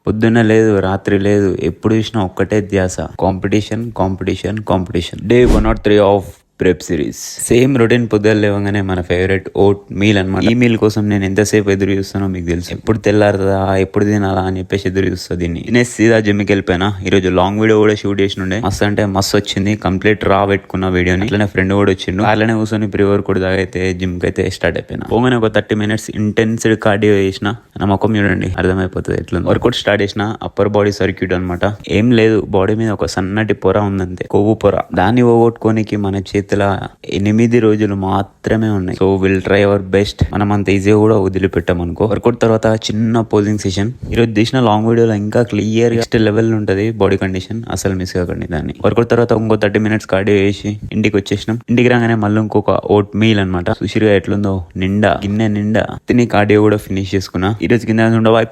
పొద్దున్న లేదు, రాత్రి లేదు, ఎప్పుడు చూసినా ఒక్కటే ధ్యాస. Competition competition competition. Day 103 of prep series. Same routine. పొద్దున్న లేవగానే మన ఫేవరెట్ ఓట్ మీల్ అనమాట. ఈ మీల్ కోసం నేను ఎంతసేపు ఎదురు చూస్తానో మీకు తెలుసు. ఎప్పుడు తెల్లారుదా, ఎప్పుడు తినాలా అని చెప్పేసి ఎదురు చూస్తా. దీన్ని తినేసి సీదా జిమ్కి వెళ్ళిపోయినా. ఈ రోజు లాంగ్ వీడియో కూడా షూట్ చేసి ఉండే. మస్తు అంటే మస్తు వచ్చింది. కంప్లీట్ రా పెట్టుకున్న వీడియోని. అట్లనే ఫ్రెండ్ కూడా వచ్చిండు. అలానే కూర్చొని ప్రీ వర్కౌట్ దాకా అయితే జిమ్ కి అయితే స్టార్ట్ అయిపోయినా. పోగానే ఒక 30 minutes ఇంటెన్సివ్ కార్డియో చేసిన. నా ముఖం చూడండి, అర్థమైపోతుంది ఎట్లా. వర్కౌట్ స్టార్ట్ చేసిన. అప్పర్ బాడీ సర్క్యూట్ అనమాట. ఏం లేదు, బాడీ మీద ఒక సన్నటి పొర ఉందంతే, కొవ్వు పొర. దాన్ని పోగొట్టుకోనికి మన చేతిలో 8 రోజులు మాత్రమే ఉన్నాయి. So will try our best. మనం అంత ఈజీగా కూడా వదిలిపెట్టాం అనుకో. వర్కౌట్ తర్వాత చిన్న పోజింగ్ సెషన్. ఈరోజు తీసిన లాంగ్ వీడియోలో ఇంకా క్లియర్ నెక్స్ట్ లెవెల్ ఉంటది బాడీ కండిషన్. అసలు మిస్ కాకండి దాన్ని. వర్కౌట్ తర్వాత ఇంకో 30 minutes కార్డియో చేసి ఇంటికి వచ్చేసినాం. ఇంటికి రాగానే మళ్ళీ ఇంకొక ఓట్ మీల్ అనమాట. సుషిరిగా ఎట్లుందో నిండా గిన్నె నిండా తిని కార్డియో కూడా ఫినిష్ చేసుకున్నా. ఈరోజు కింద ఉండవా